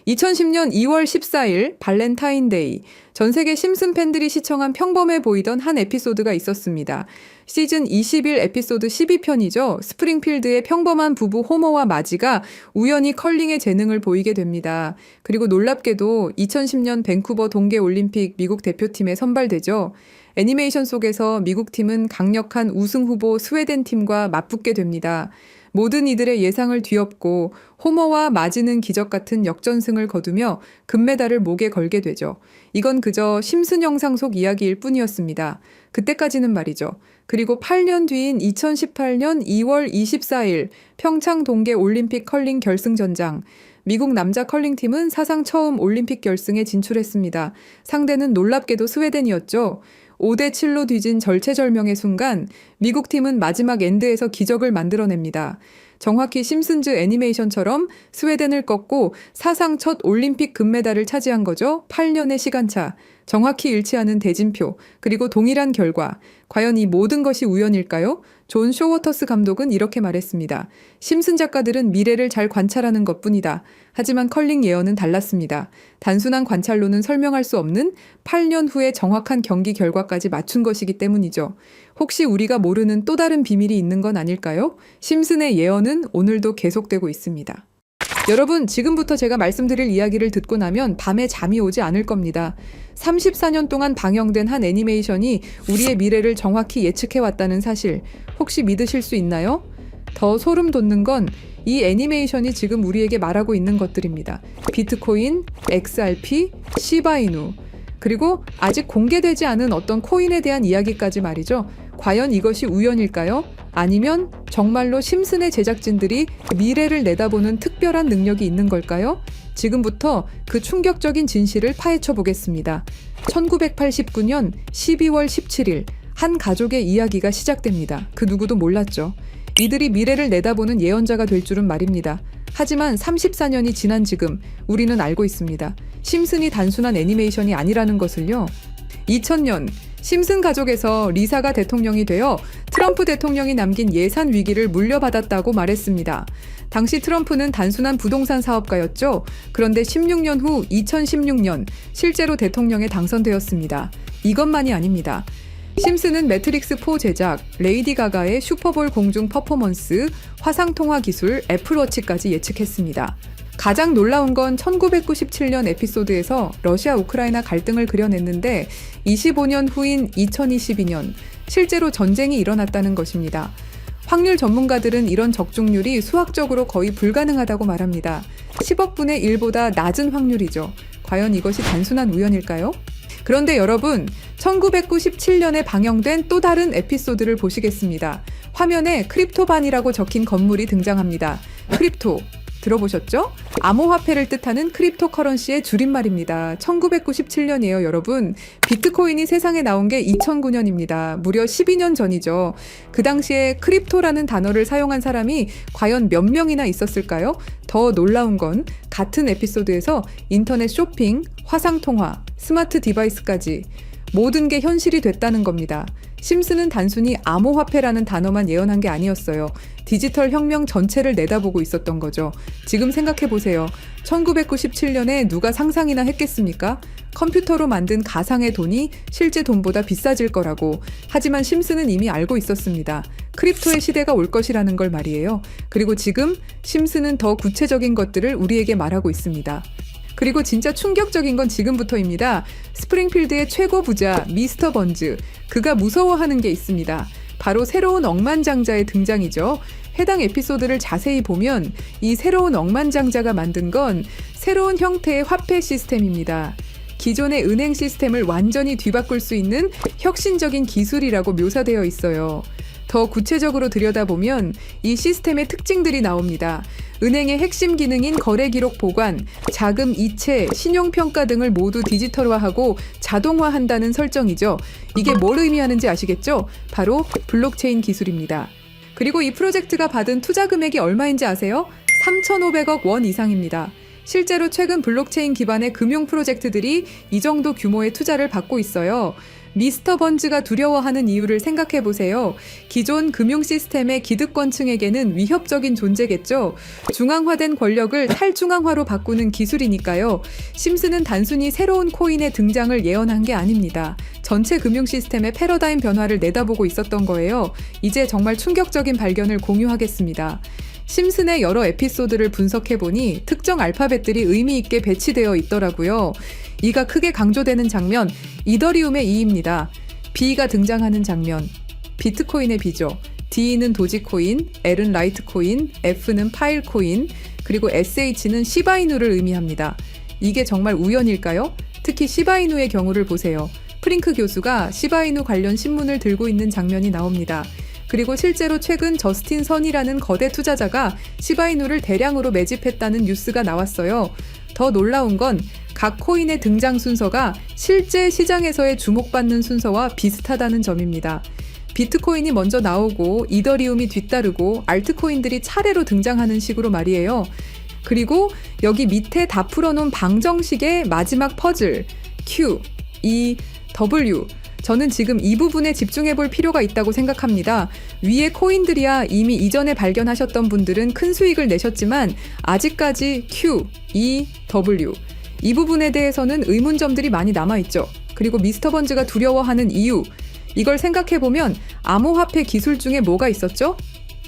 2010년 2월 14일 발렌타인데이, 전 세계 심슨 팬들이 시청한 평범해 보이던 한 에피소드가 있었습니다. 시즌 21 에피소드 12편이죠. 스프링필드의 평범한 부부 호머와 마지가 우연히 컬링의 재능을 보이게 됩니다. 그리고 놀랍게도 2010년 밴쿠버 동계올림픽 미국 대표팀에 선발되죠. 애니메이션 속에서 미국 팀은 강력한 우승 후보 스웨덴 팀과 맞붙게 됩니다. 모든 이들의 예상을 뒤엎고 호머와 마지는 기적 같은 역전승을 거두며 금메달을 목에 걸게 되죠. 이건 그저 심슨 영상 속 이야기일 뿐이었습니다. 그때까지는 말이죠. 그리고 8년 뒤인 2018년 2월 24일 평창 동계 올림픽 컬링 결승전장. 미국 남자 컬링팀은 사상 처음 올림픽 결승에 진출했습니다. 상대는 놀랍게도 스웨덴이었죠. 5대7로 뒤진 절체절명의 순간 미국 팀은 마지막 엔드에서 기적을 만들어냅니다. 정확히 심슨즈 애니메이션처럼 스웨덴을 꺾고 사상 첫 올림픽 금메달을 차지한 거죠. 8년의 시간차, 정확히 일치하는 대진표, 그리고 동일한 결과. 과연 이 모든 것이 우연일까요? 존 쇼워터스 감독은 이렇게 말했습니다. 심슨 작가들은 미래를 잘 관찰하는 것뿐이다. 하지만 컬링 예언은 달랐습니다. 단순한 관찰로는 설명할 수 없는 8년 후의 정확한 경기 결과까지 맞춘 것이기 때문이죠. 혹시 우리가 모르는 또 다른 비밀이 있는 건 아닐까요? 심슨의 예언은 오늘도 계속되고 있습니다. 여러분, 지금부터 제가 말씀드릴 이야기를 듣고 나면 밤에 잠이 오지 않을 겁니다. 34년 동안 방영된 한 애니메이션이 우리의 미래를 정확히 예측해왔다는 사실, 혹시 믿으실 수 있나요? 더 소름 돋는 건 이 애니메이션이 지금 우리에게 말하고 있는 것들입니다. 비트코인, XRP, 시바이누, 그리고 아직 공개되지 않은 어떤 코인에 대한 이야기까지 말이죠. 과연 이것이 우연일까요? 아니면 정말로 심슨의 제작진들이 미래를 내다보는 특별한 능력이 있는 걸까요? 지금부터 그 충격적인 진실을 파헤쳐 보겠습니다. 1989년 12월 17일 한 가족의 이야기가 시작됩니다. 그 누구도 몰랐죠. 이들이 미래를 내다보는 예언자가 될 줄은 말입니다. 하지만 34년이 지난 지금 우리는 알고 있습니다. 심슨이 단순한 애니메이션이 아니라는 것을요. 2000년 심슨 가족에서 리사가 대통령이 되어 트럼프 대통령이 남긴 예산 위기를 물려받았다고 말했습니다. 당시 트럼프는 단순한 부동산 사업가였죠. 그런데 16년 후 2016년 실제로 대통령에 당선되었습니다. 이것만이 아닙니다. 심슨은 매트릭스4 제작, 레이디 가가의 슈퍼볼 공중 퍼포먼스, 화상통화 기술, 애플워치까지 예측했습니다. 가장 놀라운 건 1997년 에피소드에서 러시아 우크라이나 갈등을 그려냈는데 25년 후인 2022년 실제로 전쟁이 일어났다는 것입니다. 확률 전문가들은 이런 적중률이 수학적으로 거의 불가능하다고 말합니다. 10억 분의 1보다 낮은 확률이죠. 과연 이것이 단순한 우연일까요? 그런데 여러분, 1997년에 방영된 또 다른 에피소드를 보시겠습니다. 화면에 크립토반이라고 적힌 건물이 등장합니다. 크립토, 들어보셨죠? 암호화폐를 뜻하는 크립토커런시의 줄임말입니다. 1997년이에요, 여러분. 비트코인이 세상에 나온 게 2009년입니다. 무려 12년 전이죠. 그 당시에 크립토라는 단어를 사용한 사람이 과연 몇 명이나 있었을까요? 더 놀라운 건 같은 에피소드에서 인터넷 쇼핑, 화상통화, 스마트 디바이스까지 모든 게 현실이 됐다는 겁니다. 심슨은 단순히 암호화폐라는 단어만 예언한 게 아니었어요. 디지털 혁명 전체를 내다보고 있었던 거죠. 지금 생각해보세요. 1997년에 누가 상상이나 했겠습니까? 컴퓨터로 만든 가상의 돈이 실제 돈보다 비싸질 거라고. 하지만 심슨은 이미 알고 있었습니다. 크립토의 시대가 올 것이라는 걸 말이에요. 그리고 지금 심슨은 더 구체적인 것들을 우리에게 말하고 있습니다. 그리고 진짜 충격적인 건 지금부터입니다. 스프링필드의 최고 부자 미스터 번즈, 그가 무서워하는 게 있습니다. 바로 새로운 억만장자의 등장이죠. 해당 에피소드를 자세히 보면 이 새로운 억만장자가 만든 건 새로운 형태의 화폐 시스템입니다. 기존의 은행 시스템을 완전히 뒤바꿀 수 있는 혁신적인 기술이라고 묘사되어 있어요. 더 구체적으로 들여다보면 이 시스템의 특징들이 나옵니다. 은행의 핵심 기능인 거래 기록 보관, 자금 이체, 신용평가 등을 모두 디지털화하고 자동화한다는 설정이죠. 이게 뭘 의미하는지 아시겠죠? 바로 블록체인 기술입니다. 그리고 이 프로젝트가 받은 투자 금액이 얼마인지 아세요? 3,500억 원 이상입니다. 실제로 최근 블록체인 기반의 금융 프로젝트들이 이 정도 규모의 투자를 받고 있어요. 미스터 번즈가 두려워하는 이유를 생각해 보세요. 기존 금융 시스템의 기득권층에게는 위협적인 존재겠죠. 중앙화된 권력을 탈중앙화로 바꾸는 기술이니까요. 심슨은 단순히 새로운 코인의 등장을 예언한 게 아닙니다. 전체 금융 시스템의 패러다임 변화를 내다보고 있었던 거예요. 이제 정말 충격적인 발견을 공유하겠습니다. 심슨의 여러 에피소드를 분석해보니 특정 알파벳들이 의미 있게 배치되어 있더라고요. 이가 크게 강조되는 장면, 이더리움의 E입니다. B가 등장하는 장면, 비트코인의 B죠. D는 도지코인, L은 라이트코인, F는 파일코인, 그리고 SH는 시바이누를 의미합니다. 이게 정말 우연일까요? 특히 시바이누의 경우를 보세요. 프링크 교수가 시바이누 관련 신문을 들고 있는 장면이 나옵니다. 그리고 실제로 최근 저스틴 선이라는 거대 투자자가 시바이누를 대량으로 매집했다는 뉴스가 나왔어요. 더 놀라운 건 각 코인의 등장 순서가 실제 시장에서의 주목받는 순서와 비슷하다는 점입니다. 비트코인이 먼저 나오고 이더리움이 뒤따르고 알트코인들이 차례로 등장하는 식으로 말이에요. 그리고 여기 밑에 다 풀어놓은 방정식의 마지막 퍼즐 Q, E, W 저는 지금 이 부분에 집중해 볼 필요가 있다고 생각합니다. 위에 코인들이야 이미 이전에 발견하셨던 분들은 큰 수익을 내셨지만 아직까지 Q, E, W 이 부분에 대해서는 의문점들이 많이 남아있죠. 그리고 미스터 번즈가 두려워하는 이유 이걸 생각해보면 암호화폐 기술 중에 뭐가 있었죠?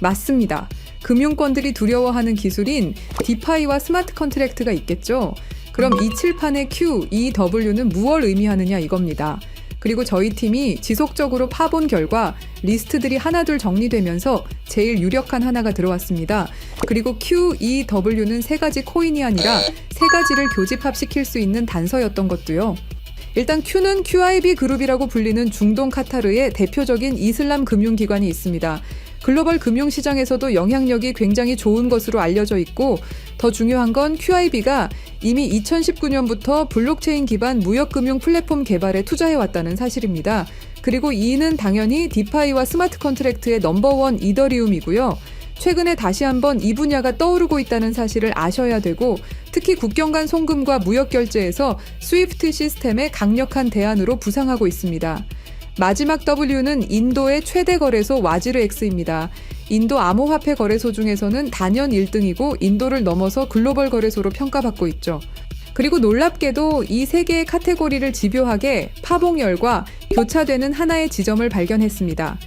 맞습니다. 금융권들이 두려워하는 기술인 디파이와 스마트 컨트랙트가 있겠죠. 그럼 이 칠판의 Q, E, W는 무엇을 의미하느냐 이겁니다. 그리고 저희 팀이 지속적으로 파본 결과 리스트들이 하나둘 정리되면서 제일 유력한 하나가 들어왔습니다. 그리고 Q, E, W는 세 가지 코인이 아니라 세 가지를 교집합시킬 수 있는 단서였던 것도요. 일단 Q는 QIB 그룹이라고 불리는 중동 카타르의 대표적인 이슬람 금융기관이 있습니다. 글로벌 금융시장에서도 영향력이 굉장히 좋은 것으로 알려져 있고 더 중요한 건 QIB가 이미 2019년부터 블록체인 기반 무역금융 플랫폼 개발에 투자해왔다는 사실입니다. 그리고 E는 당연히 디파이와 스마트 컨트랙트의 넘버원 이더리움이고요. 최근에 다시 한번 이 분야가 떠오르고 있다는 사실을 아셔야 되고 특히 국경 간 송금과 무역 결제에서 스위프트 시스템의 강력한 대안으로 부상하고 있습니다. 마지막 W는 인도의 최대 거래소 와지르X입니다. 인도 암호화폐 거래소 중에서는 단연 1등이고 인도를 넘어서 글로벌 거래소로 평가받고 있죠. 그리고 놀랍게도 이 세 개의 카테고리를 집요하게 파봉열과 교차되는 하나의 지점을 발견했습니다.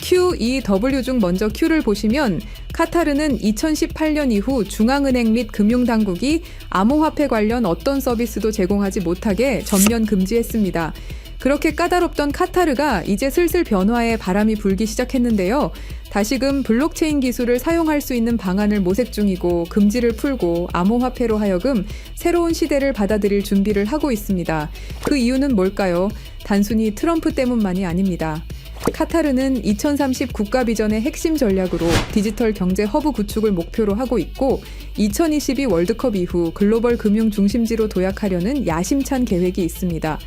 Q, E, W 중 먼저 Q를 보시면 카타르는 2018년 이후 중앙은행 및 금융당국이 암호화폐 관련 어떤 서비스도 제공하지 못하게 전면 금지했습니다. 그렇게 까다롭던 카타르가 이제 슬슬 변화의 바람이 불기 시작했는데요. 다시금 블록체인 기술을 사용할 수 있는 방안을 모색 중이고 금지를 풀고 암호화폐로 하여금 새로운 시대를 받아들일 준비를 하고 있습니다. 그 이유는 뭘까요? 단순히 트럼프 때문만이 아닙니다. 카타르는 2030 국가 비전의 핵심 전략으로 디지털 경제 허브 구축을 목표로 하고 있고 2022 월드컵 이후 글로벌 금융 중심지로 도약하려는 야심찬 계획이 있습니다.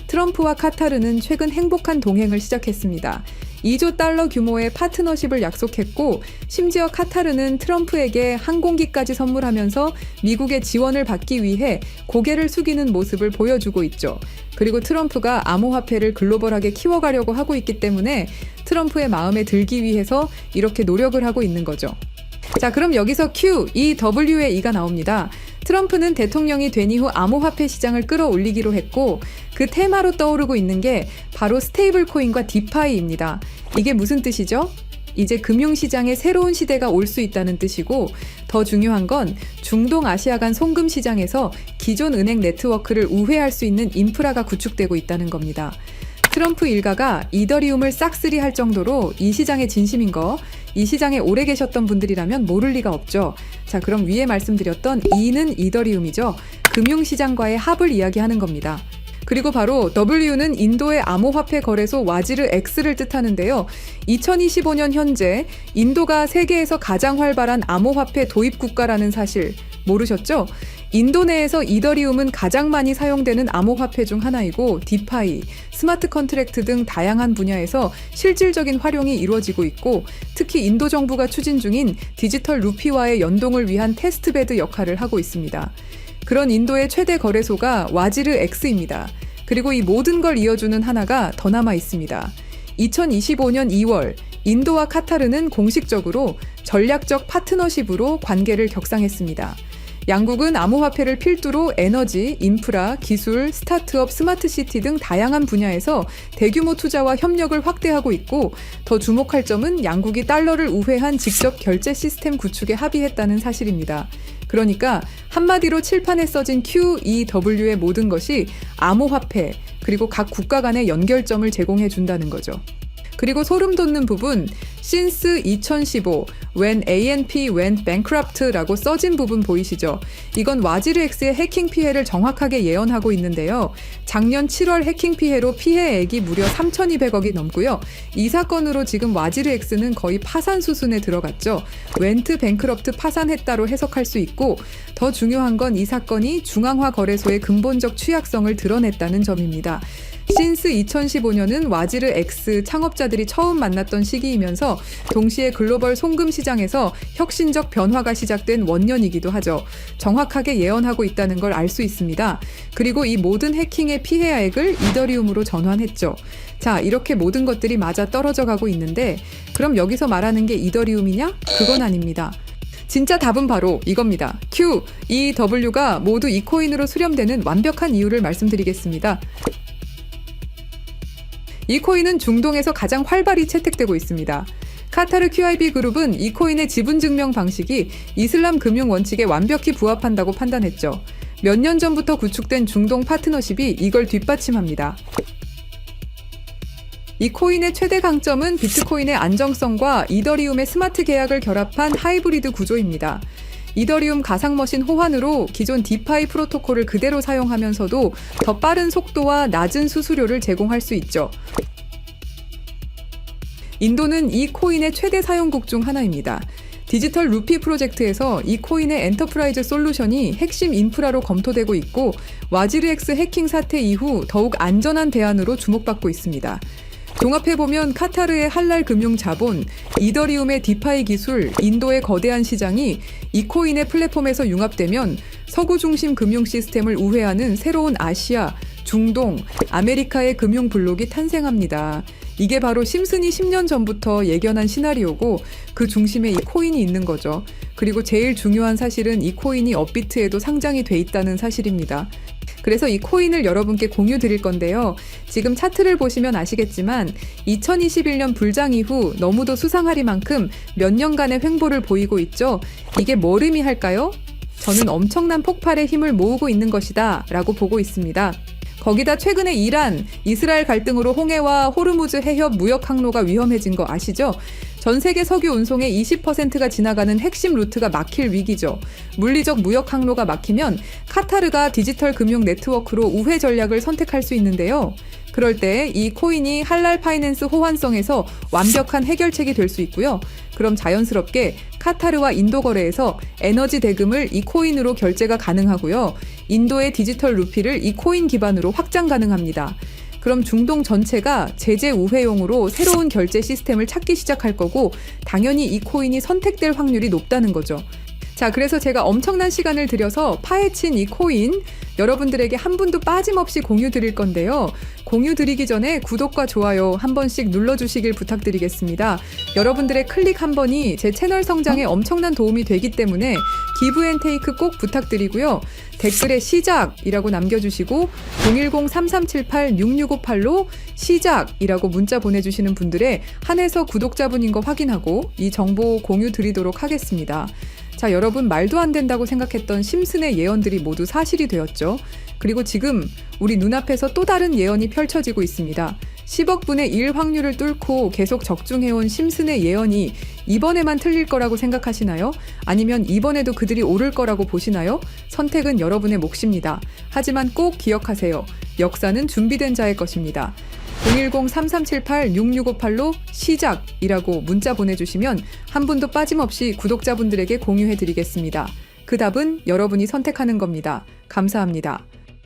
트럼프와 카타르는 최근 행복한 동행을 시작했습니다. 2조 달러 규모의 파트너십을 약속했고 심지어 카타르는 트럼프에게 항공기까지 선물하면서 미국의 지원을 받기 위해 고개를 숙이는 모습을 보여주고 있죠. 그리고 트럼프가 암호화폐를 글로벌하게 키워가려고 하고 있기 때문에 트럼프의 마음에 들기 위해서 이렇게 노력을 하고 있는 거죠. 자, 그럼 여기서 Q, E, W의 E가 나옵니다. 트럼프는 대통령이 된 이후 암호화폐 시장을 끌어올리기로 했고 그 테마로 떠오르고 있는 게 바로 스테이블 코인과 디파이입니다. 이게 무슨 뜻이죠? 이제 금융시장에 새로운 시대가 올 수 있다는 뜻이고 더 중요한 건 중동 아시아 간 송금 시장에서 기존 은행 네트워크를 우회할 수 있는 인프라가 구축되고 있다는 겁니다. 트럼프 일가가 이더리움을 싹쓸이 할 정도로 이 시장에 진심인 거, 이 시장에 오래 계셨던 분들이라면 모를 리가 없죠. 자, 그럼 위에 말씀드렸던 E는 이더리움이죠. 금융시장과의 합을 이야기하는 겁니다. 그리고 바로 W는 인도의 암호화폐 거래소 와지르 X를 뜻하는데요. 2025년 현재 인도가 세계에서 가장 활발한 암호화폐 도입 국가라는 사실 모르셨죠? 인도 내에서 이더리움은 가장 많이 사용되는 암호화폐 중 하나이고 디파이, 스마트 컨트랙트 등 다양한 분야에서 실질적인 활용이 이루어지고 있고 특히 인도 정부가 추진 중인 디지털 루피와의 연동을 위한 테스트베드 역할을 하고 있습니다. 그런 인도의 최대 거래소가 와지르 X입니다. 그리고 이 모든 걸 이어주는 하나가 더 남아 있습니다. 2025년 2월 인도와 카타르는 공식적으로 전략적 파트너십으로 관계를 격상했습니다. 양국은 암호화폐를 필두로 에너지, 인프라, 기술, 스타트업, 스마트시티 등 다양한 분야에서 대규모 투자와 협력을 확대하고 있고, 더 주목할 점은 양국이 달러를 우회한 직접 결제 시스템 구축에 합의했다는 사실입니다. 그러니까 한마디로 칠판에 써진 QEW의 모든 것이 암호화폐, 그리고 각 국가 간의 연결점을 제공해 준다는 거죠. 그리고 소름 돋는 부분, since 2015, when ANP went bankrupt라고 써진 부분 보이시죠? 이건 와지르엑스의 해킹 피해를 정확하게 예언하고 있는데요. 작년 7월 해킹 피해로 피해액이 무려 3,200억이 넘고요. 이 사건으로 지금 와지르엑스는 거의 파산 수순에 들어갔죠. went bankrupt 파산했다로 해석할 수 있고, 더 중요한 건 이 사건이 중앙화 거래소의 근본적 취약성을 드러냈다는 점입니다. since 2015년은 와지르 X 창업자들이 처음 만났던 시기이면서 동시에 글로벌 송금 시장에서 혁신적 변화가 시작된 원년이기도 하죠. 정확하게 예언하고 있다는 걸 알 수 있습니다. 그리고 이 모든 해킹의 피해액을 이더리움으로 전환했죠. 자, 이렇게 모든 것들이 맞아 떨어져 가고 있는데, 그럼 여기서 말하는 게 이더리움이냐? 그건 아닙니다. 진짜 답은 바로 이겁니다. Q, EW가 모두 이 코인으로 수렴되는 완벽한 이유를 말씀드리겠습니다. 이 코인은 중동에서 가장 활발히 채택되고 있습니다. 카타르 QIB 그룹은 이 코인의 지분 증명 방식이 이슬람 금융 원칙에 완벽히 부합한다고 판단했죠. 몇 년 전부터 구축된 중동 파트너십이 이걸 뒷받침합니다. 이 코인의 최대 강점은 비트코인의 안정성과 이더리움의 스마트 계약을 결합한 하이브리드 구조입니다. 이더리움 가상머신 호환으로 기존 디파이 프로토콜을 그대로 사용하면서도 더 빠른 속도와 낮은 수수료를 제공할 수 있죠. 인도는 이 코인의 최대 사용국 중 하나입니다. 디지털 루피 프로젝트에서 이 코인의 엔터프라이즈 솔루션이 핵심 인프라로 검토되고 있고, 와지르엑스 해킹 사태 이후 더욱 안전한 대안으로 주목받고 있습니다. 종합해보면 카타르의 할랄 금융 자본, 이더리움의 디파이 기술, 인도의 거대한 시장이 이 코인의 플랫폼에서 융합되면 서구 중심 금융 시스템을 우회하는 새로운 아시아, 중동, 아메리카의 금융 블록이 탄생합니다. 이게 바로 심슨이 10년 전부터 예견한 시나리오고, 그 중심에 이 코인이 있는 거죠. 그리고 제일 중요한 사실은 이 코인이 업비트에도 상장이 돼 있다는 사실입니다. 그래서 이 코인을 여러분께 공유 드릴 건데요. 지금 차트를 보시면 아시겠지만 2021년 불장 이후 너무도 수상하리만큼 몇 년간의 횡보를 보이고 있죠. 이게 뭘 의미할까요? 저는 엄청난 폭발의 힘을 모으고 있는 것이다 라고 보고 있습니다. 거기다 최근에 이란, 이스라엘 갈등으로 홍해와 호르무즈 해협 무역 항로가 위험해진 거 아시죠? 전 세계 석유 운송의 20%가 지나가는 핵심 루트가 막힐 위기죠. 물리적 무역 항로가 막히면 카타르가 디지털 금융 네트워크로 우회 전략을 선택할 수 있는데요. 그럴 때 이 코인이 할랄 파이낸스 호환성에서 완벽한 해결책이 될 수 있고요. 그럼 자연스럽게 카타르와 인도 거래에서 에너지 대금을 이 코인으로 결제가 가능하고요. 인도의 디지털 루피를 이 코인 기반으로 확장 가능합니다. 그럼 중동 전체가 제재 우회용으로 새로운 결제 시스템을 찾기 시작할 거고, 당연히 이 코인이 선택될 확률이 높다는 거죠. 자, 그래서 제가 엄청난 시간을 들여서 파헤친 이 코인, 여러분들에게 한 분도 빠짐없이 공유 드릴 건데요. 공유 드리기 전에 구독과 좋아요 한 번씩 눌러주시길 부탁드리겠습니다. 여러분들의 클릭 한 번이 제 채널 성장에 엄청난 도움이 되기 때문에 기브앤테이크 꼭 부탁드리고요. 댓글에 시작이라고 남겨주시고 010-3378-6658로 시작이라고 문자 보내주시는 분들의 한해서 구독자분인 거 확인하고 이 정보 공유 드리도록 하겠습니다. 자, 여러분, 말도 안 된다고 생각했던 심슨의 예언들이 모두 사실이 되었죠. 그리고 지금 우리 눈앞에서 또 다른 예언이 펼쳐지고 있습니다. 10억 분의 1 확률을 뚫고 계속 적중해온 심슨의 예언이 이번에만 틀릴 거라고 생각하시나요? 아니면 이번에도 그들이 오를 거라고 보시나요? 선택은 여러분의 몫입니다. 하지만 꼭 기억하세요. 역사는 준비된 자의 것입니다. 010-3378-6658로 시작이라고 문자 보내주시면 한 분도 빠짐없이 구독자분들에게 공유해드리겠습니다. 그 답은 여러분이 선택하는 겁니다. 감사합니다.